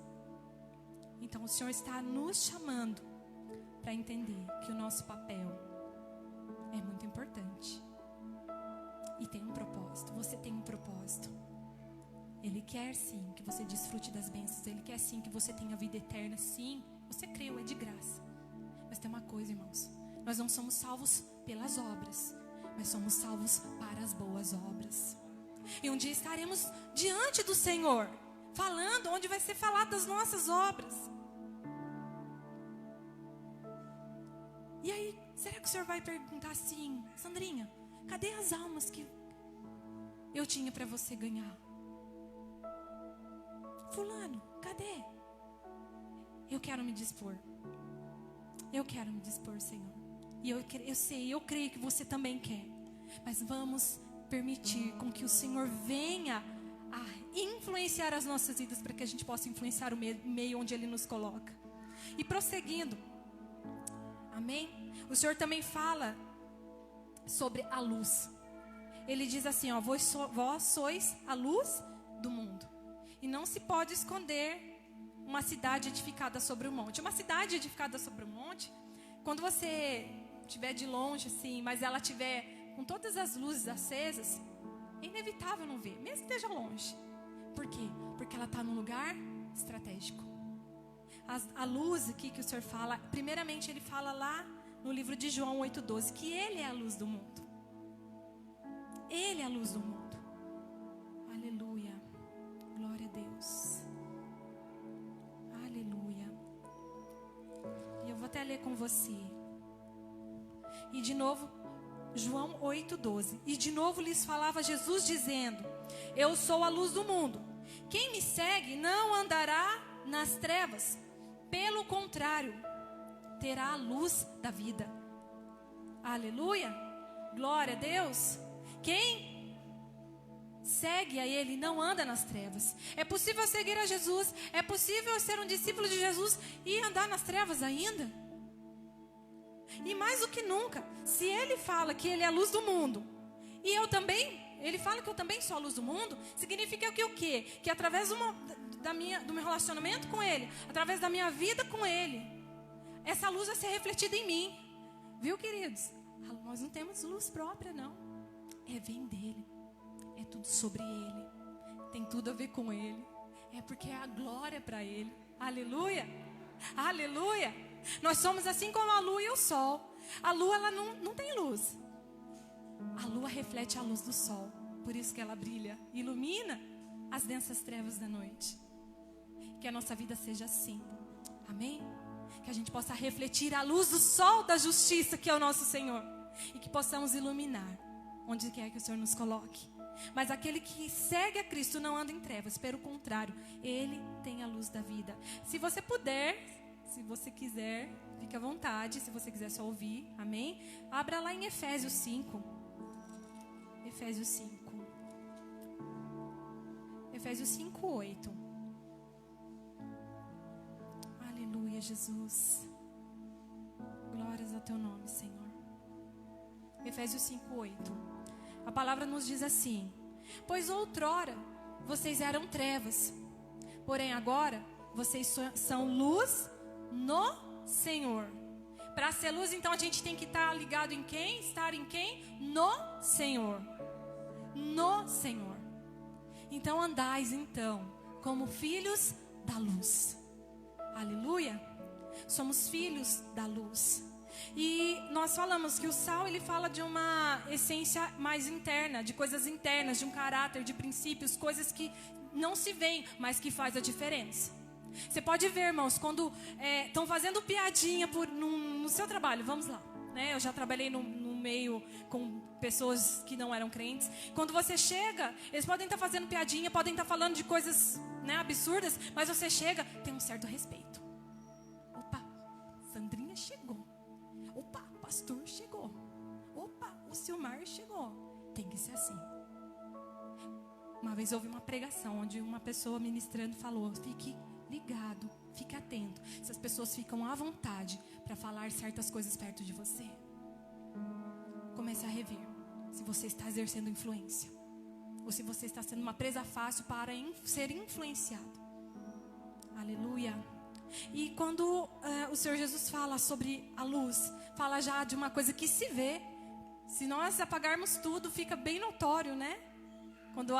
Então o Senhor está nos chamando para entender que o nosso papel é muito importante. E tem um propósito. Você tem um propósito. Ele quer sim que você desfrute das bênçãos. Ele quer sim que você tenha vida eterna. Sim, você creu, é de graça. Mas tem uma coisa, irmãos. Nós não somos salvos pelas obras, mas somos salvos para as boas obras. E um dia estaremos diante do Senhor, falando, onde vai ser falado das nossas obras. E aí, será que o Senhor vai perguntar assim, Sandrinha, cadê as almas que eu tinha para você ganhar? Fulano, cadê? Eu quero me dispor. Eu quero me dispor, Senhor. E eu creio que você também quer. Mas vamos permitir com que o Senhor venha a influenciar as nossas vidas, para que a gente possa influenciar o meio onde Ele nos coloca. E prosseguindo, amém? O Senhor também fala sobre a luz. Ele diz assim, ó, vós sois a luz do mundo. E não se pode esconder uma cidade edificada sobre um monte. Uma cidade edificada sobre um monte, quando você estiver de longe, assim, mas ela estiver com todas as luzes acesas, é inevitável não ver, mesmo que esteja longe. Por quê? Porque ela está num lugar estratégico. A luz aqui que o Senhor fala, primeiramente ele fala lá no livro de João 8,12, que Ele é a luz do mundo. Ele é a luz do mundo. Aleluia. Glória a Deus. Aleluia. E eu vou até ler com você. E de novo, João 8,12. E de novo lhes falava Jesus dizendo: eu sou a luz do mundo. Quem me segue não andará nas trevas. Pelo contrário, terá a luz da vida. Aleluia. Glória a Deus. Quem segue a Ele não anda nas trevas. É possível seguir a Jesus. É possível ser um discípulo de Jesus e andar nas trevas ainda? E mais do que nunca, se Ele fala que Ele é a luz do mundo, e eu também, Ele fala que eu também sou a luz do mundo, significa que o quê? Que através do meu relacionamento com Ele, através da minha vida com Ele, essa luz vai ser refletida em mim. Viu, queridos? Nós não temos luz própria, não. Vem dEle. É tudo sobre Ele. Tem tudo a ver com Ele. É porque é a glória para Ele. Aleluia. Aleluia. Nós somos assim como a lua e o sol. A lua, ela não tem luz. A lua reflete a luz do sol. Por isso que ela brilha, ilumina as densas trevas da noite. Que a nossa vida seja assim. Amém? Que a gente possa refletir a luz do sol da justiça, que é o nosso Senhor. E que possamos iluminar onde quer que o Senhor nos coloque. Mas aquele que segue a Cristo não anda em trevas. Pelo contrário, ele tem a luz da vida. Se você puder, se você quiser, fique à vontade. Se você quiser só ouvir, amém? Abra lá em Efésios 5. Efésios 5. Efésios 5, 8. Aleluia, Jesus. Glórias ao teu nome, Senhor. Efésios 5, 8. A palavra nos diz assim: pois outrora vocês eram trevas, porém agora vocês são luz no Senhor. Para ser luz, então a gente tem que estar ligado em quem? Estar em quem? No Senhor. No Senhor. Então andais então como filhos da luz. Aleluia. Somos filhos da luz. E nós falamos que o sal, ele fala de uma essência mais interna, de coisas internas, de um caráter, de princípios, coisas que não se veem, mas que faz a diferença. Você pode ver, irmãos, quando estão fazendo piadinha no seu trabalho, vamos lá, né? Eu já trabalhei no meio com pessoas que não eram crentes. Quando você chega, eles podem estar fazendo piadinha, podem estar falando de coisas, né, absurdas, mas você chega, tem um certo respeito. Opa, Sandrinha chegou. Opa, o pastor chegou. Opa, o Silmar chegou. Tem que ser assim. Uma vez houve uma pregação onde uma pessoa ministrando falou: fique ligado, fique atento. Se as pessoas ficam à vontade para falar certas coisas perto de você, comece a rever se você está exercendo influência, ou se você está sendo uma presa fácil para ser influenciado. Aleluia. E quando o Senhor Jesus fala sobre a luz, fala já de uma coisa que se vê. Se nós apagarmos tudo, fica bem notório, né? Quando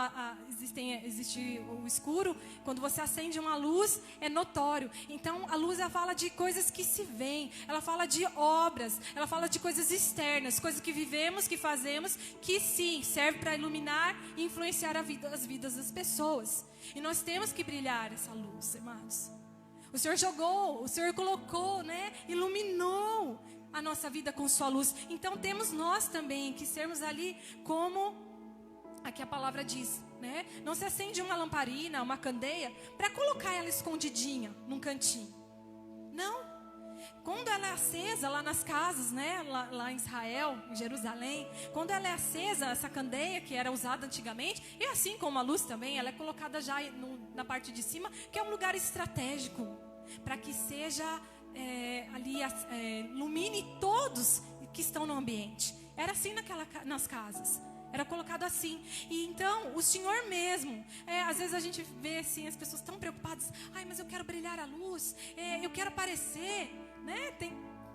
existe o escuro, quando você acende uma luz, é notório. Então, a luz, ela fala de coisas que se veem. Ela fala de obras. Ela fala de coisas externas. Coisas que vivemos, que fazemos, que sim, serve para iluminar e influenciar as vidas das pessoas. E nós temos que brilhar essa luz, irmãos. O Senhor jogou, o Senhor colocou, né? Iluminou a nossa vida com sua luz. Então, temos nós também que sermos ali como... Aqui a palavra diz, né? Não se acende uma lamparina, uma candeia, para colocar ela escondidinha num cantinho. Não. Quando ela é acesa lá nas casas, né? Lá em Israel, em Jerusalém, quando ela é acesa, essa candeia que era usada antigamente, e assim como a luz também, ela é colocada já na parte de cima, que é um lugar estratégico, para que seja ilumine todos que estão no ambiente. Era assim nas casas. Era colocado assim. E então, o Senhor mesmo, às vezes a gente vê assim, as pessoas tão preocupadas. Ai, mas eu quero brilhar a luz, eu quero aparecer, né?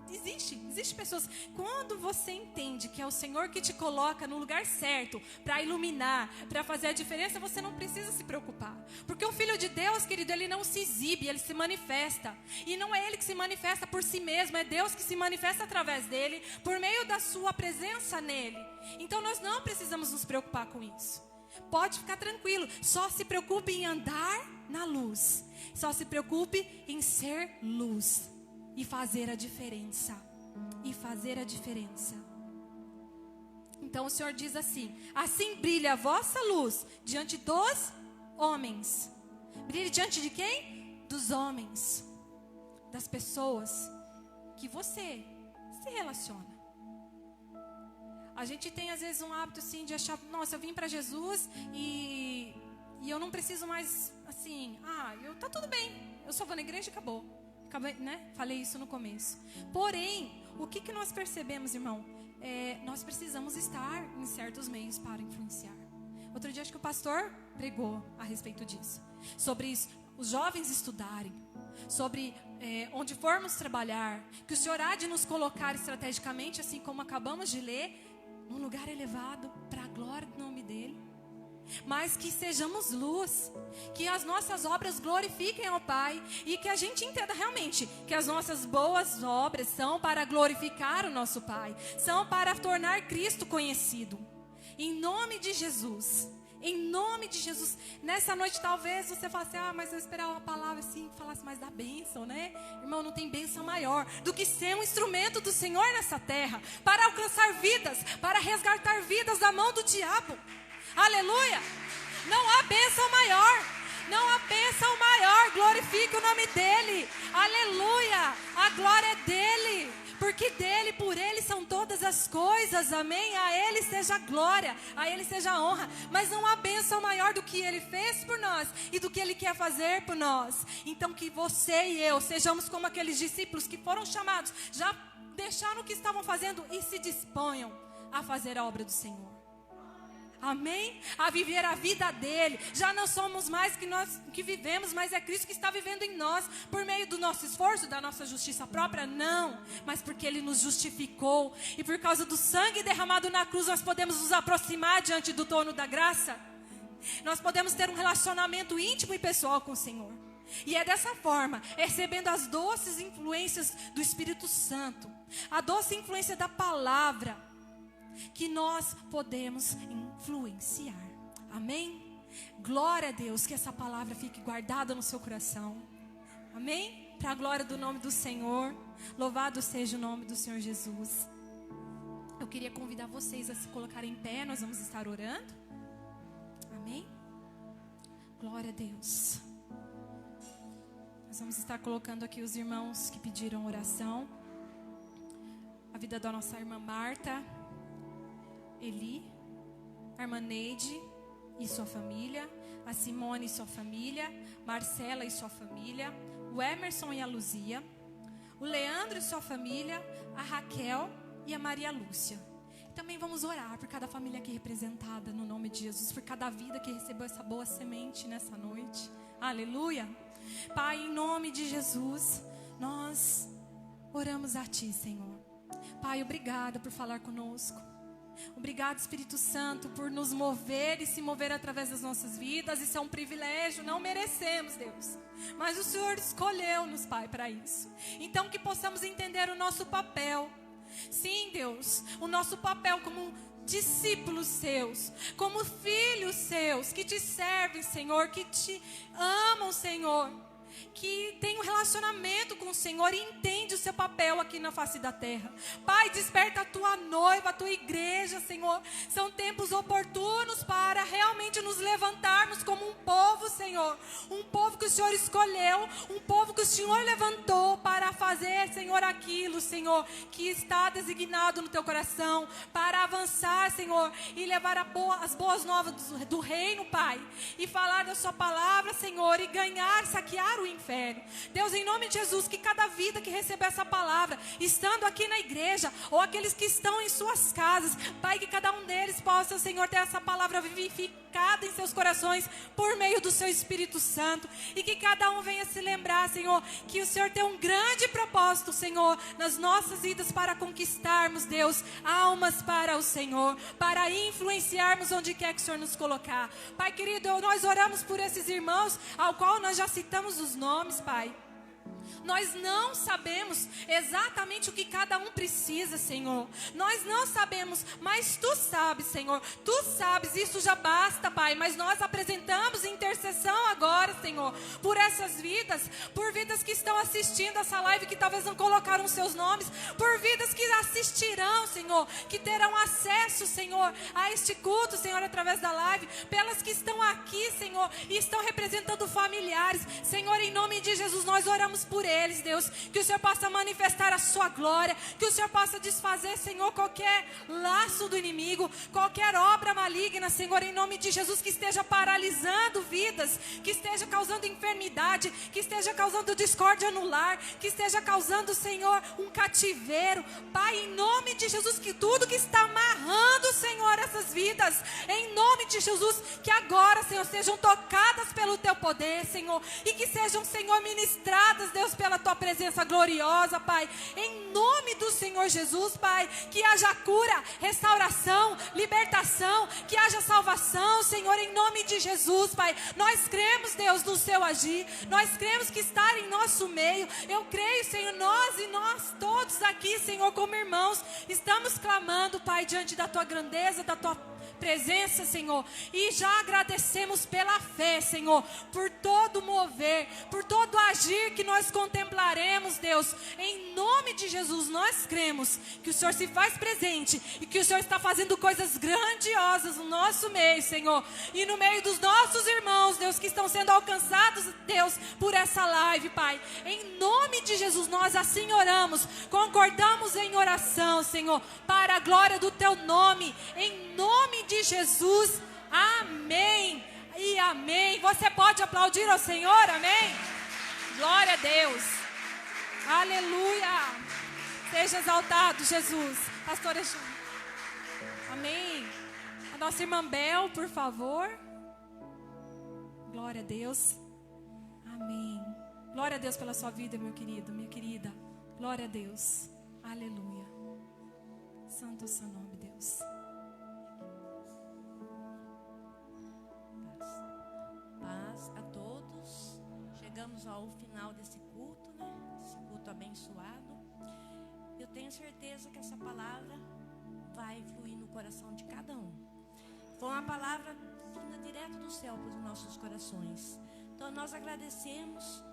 Existe pessoas. Quando você entende que é o Senhor que te coloca no lugar certo para iluminar, para fazer a diferença, você não precisa se preocupar. Porque o Filho de Deus, querido, ele não se exibe, ele se manifesta. E não é ele que se manifesta por si mesmo, é Deus que se manifesta através dele, por meio da sua presença nele. Então nós não precisamos nos preocupar com isso. Pode ficar tranquilo, só se preocupe em andar na luz. Só se preocupe em ser luz. E fazer a diferença. E fazer a diferença. Então o Senhor diz assim: assim brilha a vossa luz diante dos homens. Brilhe diante de quem? Dos homens. Das pessoas que você se relaciona. A gente tem às vezes um hábito assim de achar: nossa, eu vim para Jesus e eu não preciso mais assim, tá tudo bem, eu só vou na igreja e acabou. Né? Falei isso no começo. Porém, o que nós percebemos, irmão? Nós precisamos estar em certos meios para influenciar. Outro dia acho que o pastor pregou a respeito disso. Sobre isso, os jovens estudarem. Sobre onde formos trabalhar. Que o Senhor há de nos colocar estrategicamente, assim como acabamos de ler, num lugar elevado para a glória do nome dEle. Mas que sejamos luz, que as nossas obras glorifiquem ao Pai e que a gente entenda realmente que as nossas boas obras são para glorificar o nosso Pai, são para tornar Cristo conhecido. Em nome de Jesus, em nome de Jesus. Nessa noite talvez você fale assim: mas eu esperava uma palavra assim, que falasse mais da bênção, né? Irmão, não tem bênção maior do que ser um instrumento do Senhor nessa terra, para alcançar vidas, para resgatar vidas da mão do diabo. Aleluia! Não há bênção maior. Não há bênção maior. Glorifique o nome dEle. Aleluia! A glória é dEle. Porque dEle, por Ele são todas as coisas. Amém? A Ele seja a glória. A Ele seja a honra. Mas não há bênção maior do que Ele fez por nós. E do que Ele quer fazer por nós. Então que você e eu sejamos como aqueles discípulos que foram chamados. Já deixaram o que estavam fazendo e se disponham a fazer a obra do Senhor. Amém? A viver a vida dEle. Já não somos mais que nós que vivemos, mas é Cristo que está vivendo em nós. Por meio do nosso esforço, da nossa justiça própria? Não. Mas porque Ele nos justificou. E por causa do sangue derramado na cruz, nós podemos nos aproximar diante do trono da graça. Nós podemos ter um relacionamento íntimo e pessoal com o Senhor. E é dessa forma, recebendo as doces influências do Espírito Santo, a doce influência da palavra, que nós podemos influenciar. Amém? Glória a Deus, que essa palavra fique guardada no seu coração. Amém? Para a glória do nome do Senhor. Louvado seja o nome do Senhor Jesus. Eu queria convidar vocês a se colocarem em pé. Nós vamos estar orando. Amém? Glória a Deus. Nós vamos estar colocando aqui os irmãos que pediram oração. A vida da nossa irmã Marta, Eli, a irmã Neide e sua família, a Simone e sua família, Marcela e sua família, o Emerson e a Luzia, o Leandro e sua família, a Raquel e a Maria Lúcia. Também vamos orar por cada família aqui representada no nome de Jesus, por cada vida que recebeu essa boa semente nessa noite. Aleluia. Pai, em nome de Jesus, nós oramos a Ti, Senhor. Pai, obrigada por falar conosco. Obrigado, Espírito Santo, por nos mover e se mover através das nossas vidas. Isso é um privilégio, não merecemos, Deus. Mas o Senhor escolheu-nos, Pai, para isso. Então que possamos entender o nosso papel. Sim, Deus, o nosso papel como discípulos seus, como filhos seus, que te servem, Senhor, que te amam, Senhor, que tem um relacionamento com o Senhor e entende o seu papel aqui na face da terra. Pai, desperta a tua noiva, a tua igreja, Senhor. São tempos oportunos para realmente nos levantarmos como um povo, Senhor. Um povo que o Senhor escolheu, um povo que o Senhor levantou para fazer, Senhor, aquilo, Senhor, que está designado no teu coração, para avançar, Senhor, e levar as boas novas do reino, Pai, e falar da sua palavra, Senhor, e ganhar, saquear o o inferno. Deus, em nome de Jesus, que cada vida que receber essa palavra, estando aqui na igreja, ou aqueles que estão em suas casas, Pai, que cada um deles possa, Senhor, ter essa palavra vivificada em seus corações, por meio do seu Espírito Santo, e que cada um venha se lembrar, Senhor, que o Senhor tem um grande propósito, Senhor, nas nossas vidas, para conquistarmos, Deus, almas para o Senhor, para influenciarmos onde quer que o Senhor nos colocar. Pai querido, nós oramos por esses irmãos, ao qual nós já citamos os nomes, Pai. Nós não sabemos exatamente o que cada um precisa, Senhor. Nós não sabemos, mas Tu sabes, Senhor. Tu sabes, isso já basta, Pai. Mas nós apresentamos intercessão agora, Senhor, por essas vidas, por vidas que estão assistindo essa live, que talvez não colocaram seus nomes, por vidas que assistirão, Senhor, que terão acesso, Senhor, a este culto, Senhor, através da live, pelas que estão aqui, Senhor, e estão representando familiares. Senhor, em nome de Jesus, nós oramos por eles, Deus, que o Senhor possa manifestar a sua glória, que o Senhor possa desfazer, Senhor, qualquer laço do inimigo, qualquer obra maligna, Senhor, em nome de Jesus, que esteja paralisando vidas, que esteja causando enfermidade, que esteja causando discórdia no lar, que esteja causando, Senhor, um cativeiro. Pai, em nome de Jesus, que tudo que está amarrando, Senhor, essas vidas, em nome de Jesus, que agora, Senhor, sejam tocadas pelo Teu poder, Senhor, e que sejam, Senhor, ministradas, Deus, pela Tua presença gloriosa, Pai, em nome do Senhor Jesus, Pai, que haja cura, restauração, libertação, que haja salvação, Senhor, em nome de Jesus, Pai. Nós cremos, Deus, no Seu agir, nós cremos que está em nosso meio. Eu creio, Senhor, nós e nós todos aqui, Senhor, como irmãos, estamos clamando, Pai, diante da Tua grandeza, da Tua presença, Senhor, e já agradecemos pela fé, Senhor, por todo mover, por todo agir que nós contemplaremos, Deus, em nome de Jesus. Nós cremos que o Senhor se faz presente e que o Senhor está fazendo coisas grandiosas no nosso meio, Senhor, e no meio dos nossos irmãos, Deus, que estão sendo alcançados, Deus, por essa live, Pai, em nome de Jesus, nós assim oramos, concordamos em oração, Senhor, para a glória do Teu nome, em nome de Jesus, amém e amém. Você pode aplaudir ao Senhor, amém? Glória a Deus, aleluia, seja exaltado, Jesus. Pastora Ju, amém. A nossa irmã Bel, por favor. Glória a Deus, amém. Glória a Deus pela sua vida, meu querido, minha querida. Glória a Deus, aleluia. Santo é o seu nome, Deus. Paz a todos. Chegamos ao final desse culto, né? Esse culto abençoado. Eu tenho certeza que essa palavra vai fluir no coração de cada um. Foi uma palavra vinda direto do céu para os nossos corações. Então nós agradecemos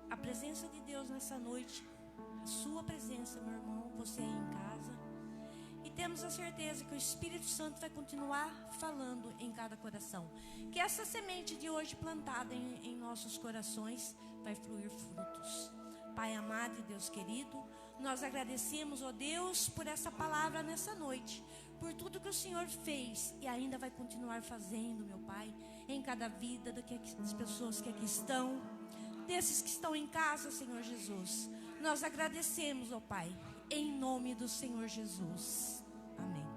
a presença de Deus nessa noite, a sua presença, meu irmão, você aí em casa. E temos a certeza que o Espírito Santo vai continuar falando em cada coração. Que essa semente de hoje plantada em nossos corações vai fluir frutos. Pai amado e Deus querido, nós agradecemos, ó Deus, por essa palavra nessa noite. Por tudo que o Senhor fez e ainda vai continuar fazendo, meu Pai, em cada vida das pessoas que aqui estão, desses que estão em casa, Senhor Jesus. Nós agradecemos, ó Pai, em nome do Senhor Jesus. Amém.